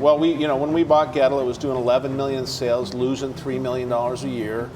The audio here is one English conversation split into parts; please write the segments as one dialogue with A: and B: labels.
A: Well, when we bought Gettle, it was doing 11 million in sales, losing $3 million a year.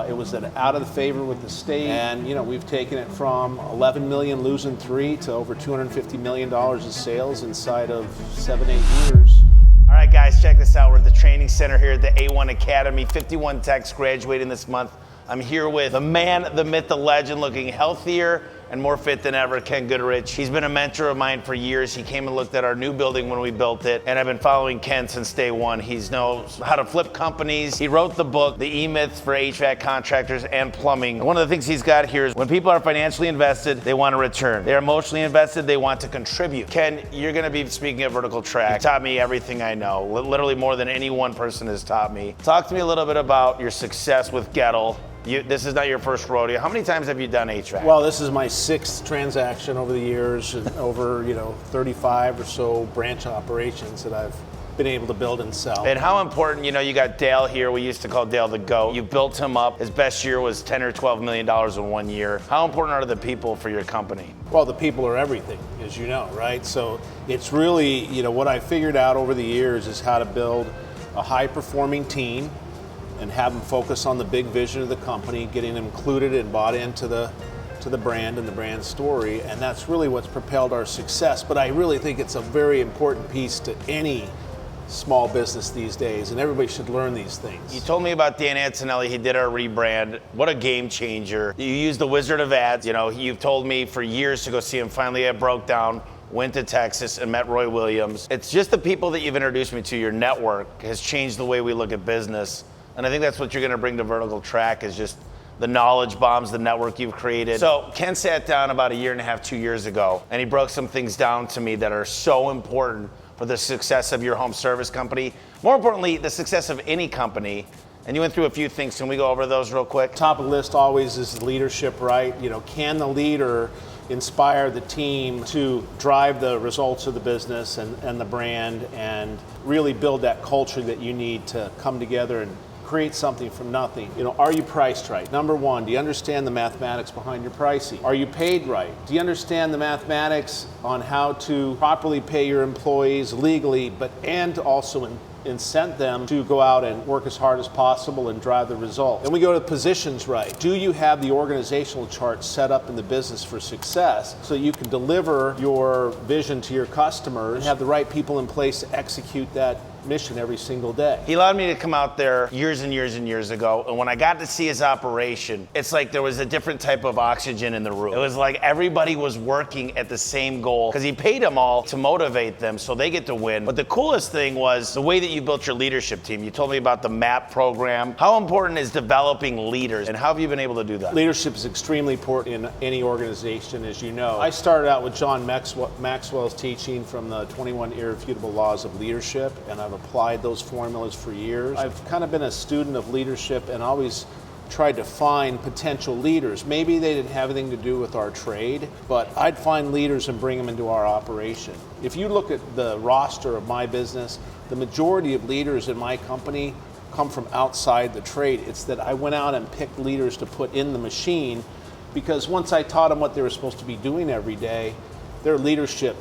A: It was out of the favor with the state, and we've taken it from 11 million losing 3 to over $250 million in sales inside of 7-8 years.
B: All right, guys, check this out. We're at the training center here at the A1 Academy. 51 techs graduating this month. I'm here with the man, the myth, the legend, looking healthier and more fit than ever, Ken Goodrich. He's been a mentor of mine for years. He came and looked at our new building when we built it, and I've been following Ken since day one. He knows how to flip companies. He wrote the book, The E-Myths for HVAC Contractors and Plumbing. One of the things he's got here is when people are financially invested, they want to return. They're emotionally invested, they want to contribute. Ken, you're gonna be speaking at Vertical Track. You taught me everything I know, literally more than any one person has taught me. Talk to me a little bit about your success with Gettle. This is not your first rodeo. How many times have you done HVAC?
A: Well, this is my 6th transaction over the years, and over 35 or so branch operations that I've been able to build and sell.
B: And how important, you got Dale here. We used to call Dale the GOAT. You built him up. His best year was $10 or $12 million in 1 year. How important are the people for your company?
A: Well, the people are everything, as you know, right? So it's really, what I figured out over the years is how to build a high-performing team and have them focus on the big vision of the company, getting them included and bought into the brand and the brand story, and that's really what's propelled our success. But I really think it's a very important piece to any small business these days, and everybody should learn these things.
B: You told me about Dan Antonelli. He did our rebrand. What a game changer. You used the Wizard of Ads. You've told me for years to go see him. Finally, it broke down. Went to Texas and met Roy Williams. It's just the people that you've introduced me to. Your network has changed the way we look at business. And I think that's what you're going to bring to Vertical Track, is just the knowledge bombs, the network you've created. So Ken sat down about 1.5 years, 2 years ago, and he broke some things down to me that are so important for the success of your home service company. More importantly, the success of any company. And you went through a few things. Can we go over those real quick?
A: Top of the list always is leadership, right? Can the leader inspire the team to drive the results of the business and the brand, and really build that culture that you need to come together and create something from nothing? Are you priced right? Number one, do you understand the mathematics behind your pricing? Are you paid right? Do you understand the mathematics on how to properly pay your employees legally, and to also incent them to go out and work as hard as possible and drive the result? And we go to positions right. Do you have the organizational chart set up in the business for success so you can deliver your vision to your customers and have the right people in place to execute that mission every single day?
B: He allowed me to come out there years and years and years ago, and when I got to see his operation, it's like there was a different type of oxygen in the room. It was like everybody was working at the same goal, because he paid them all to motivate them so they get to win. But the coolest thing was the way that you built your leadership team. You told me about the MAP program. How important is developing leaders, and how have you been able to do that?
A: Leadership is extremely important in any organization, as you know. I started out with John Maxwell's teaching from the 21 Irrefutable Laws of Leadership, and I've applied those formulas for years. I've kind of been a student of leadership and always tried to find potential leaders. Maybe they didn't have anything to do with our trade, but I'd find leaders and bring them into our operation. If you look at the roster of my business, the majority of leaders in my company come from outside the trade. It's that I went out and picked leaders to put in the machine, because once I taught them what they were supposed to be doing every day, their leadership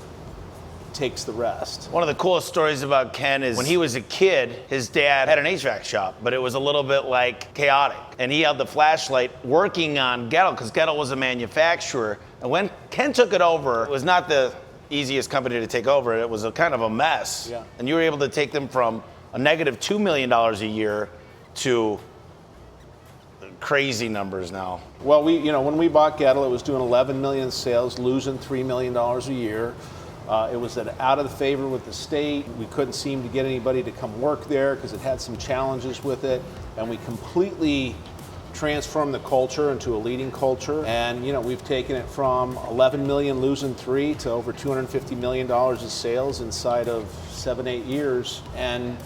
A: takes the rest.
B: One of the coolest stories about Ken is when he was a kid, his dad had an HVAC shop, but it was a little bit chaotic. And he had the flashlight working on Gettle, because Gettle was a manufacturer. And when Ken took it over, it was not the easiest company to take over. It was a kind of a mess.
A: Yeah.
B: And you were able to take them from a negative $2 million a year to crazy numbers now.
A: Well, when we bought Gettle, it was doing 11 million sales, losing $3 million a year. It was out of the favor with the state. We couldn't seem to get anybody to come work there because it had some challenges with it. And we completely transformed the culture into a leading culture. And we've taken it from 11 million losing 3 to over $250 million in sales inside of 7-8 years, and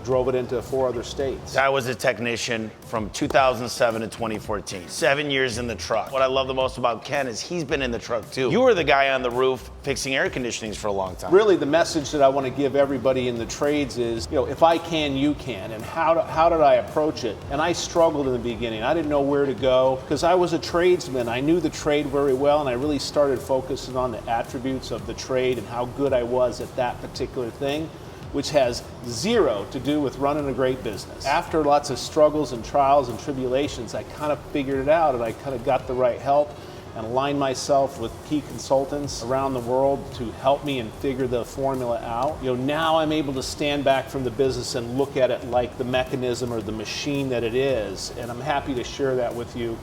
A: drove it into 4 other states.
B: I was a technician from 2007 to 2014. 7 years in the truck. What I love the most about Ken is he's been in the truck too. You were the guy on the roof fixing air conditionings for a long time.
A: Really, the message that I want to give everybody in the trades is, if I can, you can. And how did I approach it? And I struggled in the beginning. I didn't know where to go because I was a tradesman. I knew the trade very well, and I really started focusing on the attributes of the trade and how good I was at that particular thing. which has zero to do with running a great business. After lots of struggles and trials and tribulations, I kind of figured it out, and I kind of got the right help and aligned myself with key consultants around the world to help me and figure the formula out. Now I'm able to stand back from the business and look at it like the mechanism or the machine that it is, and I'm happy to share that with you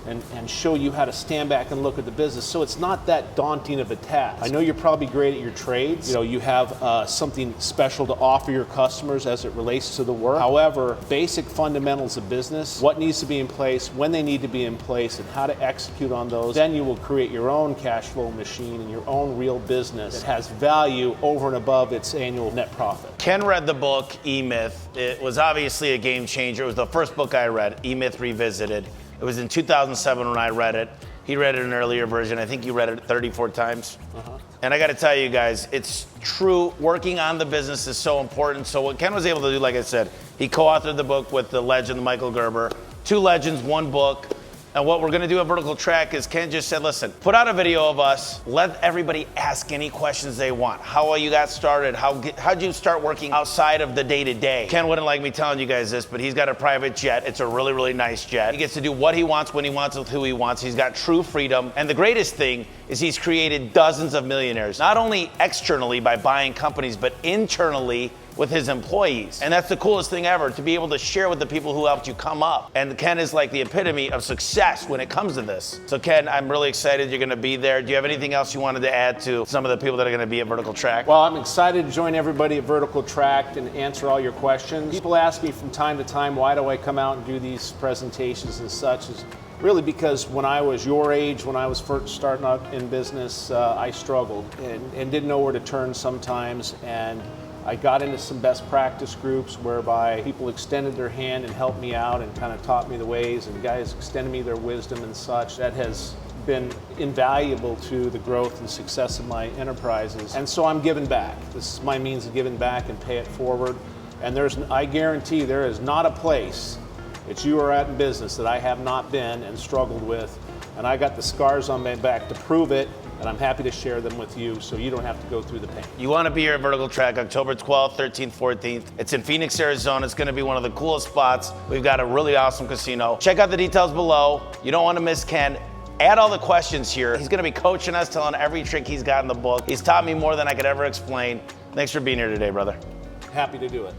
A: and show you how to stand back and look at the business so it's not that daunting of a task. I know you're probably great at your trades. You have something special to offer your customers as it relates to the work. However, basic fundamentals of business, what needs to be in place, when they need to be in place, and how to execute on those, then you will create your own cash flow machine and your own real business that has value over and above its annual net profit.
B: Ken read the book, E-Myth. It was obviously a game changer. It was the first book I read, E-Myth Revisited. It was in 2007 when I read it. He read it in an earlier version. I think you read it 34 times. And I got to tell you guys, it's true. Working on the business is so important. So what Ken was able to do, like I said, he co-authored the book with the legend, Michael Gerber. 2 legends, 1 book. And what we're gonna do at Vertical Track is Ken just said, listen, put out a video of us, let everybody ask any questions they want. How you got started, how'd you start working outside of the day-to-day? Ken wouldn't like me telling you guys this, but he's got a private jet. It's a really, really nice jet. He gets to do what he wants, when he wants, with who he wants. He's got true freedom. And the greatest thing is he's created dozens of millionaires, not only externally by buying companies, but internally with his employees. And that's the coolest thing ever, to be able to share with the people who helped you come up. And Ken is like the epitome of success when it comes to this. So Ken, I'm really excited you're gonna be there. Do you have anything else you wanted to add to some of the people that are gonna be at Vertical Track?
A: Well, I'm excited to join everybody at Vertical Track and answer all your questions. People ask me from time to time, why do I come out and do these presentations and such? Is really because when I was your age, when I was first starting out in business, I struggled and didn't know where to turn sometimes. And I got into some best practice groups whereby people extended their hand and helped me out and kind of taught me the ways, and guys extended me their wisdom and such. That has been invaluable to the growth and success of my enterprises. And so I'm giving back. This is my means of giving back and pay it forward. And I guarantee there is not a place that you are at in business that I have not been and struggled with. And I got the scars on my back to prove it. And I'm happy to share them with you so you don't have to go through the pain.
B: You want to be here at Vertical Track October 12th, 13th, 14th. It's in Phoenix, Arizona. It's going to be one of the coolest spots. We've got a really awesome casino. Check out the details below. You don't want to miss Ken. Add all the questions here. He's going to be coaching us, telling every trick he's got in the book. He's taught me more than I could ever explain. Thanks for being here today, brother.
A: Happy to do it.